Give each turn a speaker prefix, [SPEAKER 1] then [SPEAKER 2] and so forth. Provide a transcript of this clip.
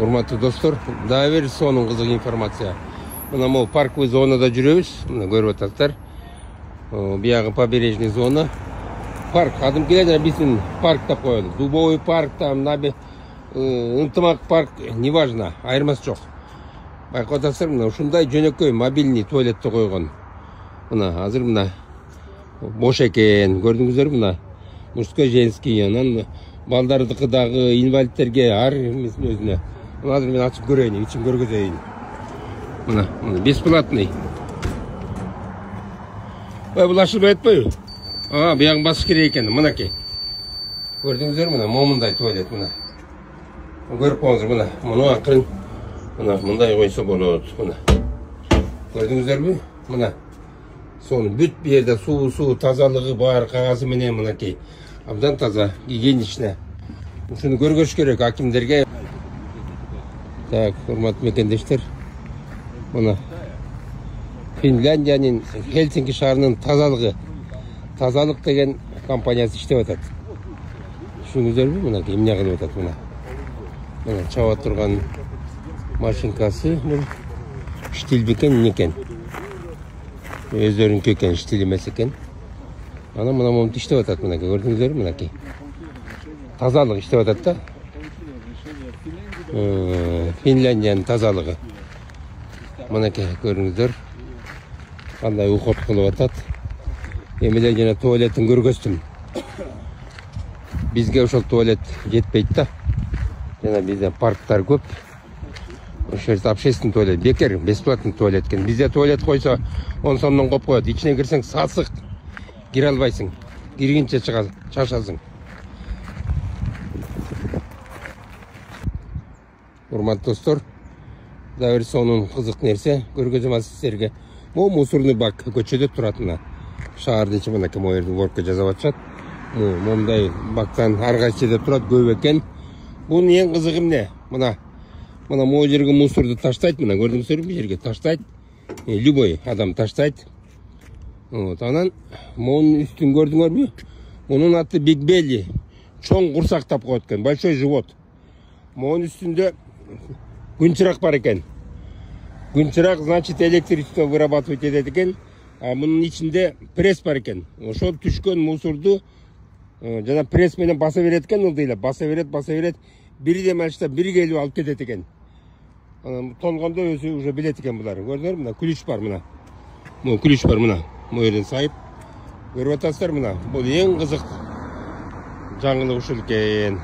[SPEAKER 1] Урматтуу достор, дагы бир сонун кызык информация. Мына могу парковый зонада жүрөбүз. Мына көрүп атасыздар. Биягы побережный зона. Парк, адым келе биздин парк деп коелу. Дубовый парк, там ынтымак парк, неважно, айырмасы жок. Байкап атасыздар, мына ушундай жөнөкөй мобильный туалетти койгон. Мына азыр мына бош экен. Көрдүңүздөр мына мужской, женский, анан балдардыкы дагы инвалидтерге ар өзүнө. Азыр мен ачып көрөйүн, ичин көргөзөйүн. Мына бесплатный. Бул ашылбай атпайбы? Биягын басыш керек экен, мынакей. Көрдүңүздөр мына момундай туалет мына. Көрүп коңуздар мына. Муну акырын мына мындай койсо болот, мына. Көрдүңүздөрбү? Мына. Сону бүт бу жерде суу, тазалыгы бар, кагазы менен мынакей. Абдан таза, гигиеничный. Ушуну көргөзүш керек акимдерге. Так, урматтуу мекендештер. Мына Финляндиянын Хельсинки шаарынын тазалык деген компаниясы иштеп атат. Түшүнүңүздөрбү? Мына эмне кылып атат мына. Мына чаба турган машинкасы, бул штиль бекен, эмне экен? Өздөрүнүкү экен, штиль эмес экен. Анан мына момунтип иштеп атат мына, көрдүңүздөрбү? Мынакей. Тазалык иштеп атат да. Финляндиянын тазалыгы. Мынакей көрүңүздөр. Кандай уход кылып атат. Эмеле жана туалеттин көргөздүм. Бизге ошол туалет жетпейт да. Жана бизде парктар көп. Ошол жерде общественный туалет, бекер, бесплатный туалет экен. Бизде туалет койсо 10 сомдон коп коет. Ичине кирсең сасык. Кире албайсың. Киргенче чачасың. Урматтуу достор, дагы бир сонун кызык нерсе көргөзөм сиздерге. Бул мусорный бак көчөдө турат мына. Шаардын ичи мына ким ойрду ворка жасап атышат. Мондай бактан ар кайсы жерде турат, көп экен. Бунун эң кызыгы эмне? Мына могу жерге мусорду таштайт, мына көрдүңүздөрбү? Бу жерге таштайт. Любой адам таштайт. Анан монун үстүн көрдүңөрбү? Мунун аты Big Belly. Чоң курсак деп коет экен, большой живот. Монун үстүндө күнчүрак бар экен. Күнчүрак, значит, электричество вырабатывать этет экен. А мунун ичинде пресс бар экен. Ошол түшкөн мусорду жана пресс менен баса берет экен, ылдыйлап баса берет. Бирден алышта бир келип алып кетет экен. Толгондо өзү уже билет экен булар. Көрдүңөрбү? Мына ключ бар мына. Мына ключ бар мына. Могу жерден сайып. Көрүп атасыздар мына. Бул эң кызык жаңылык ушул экен.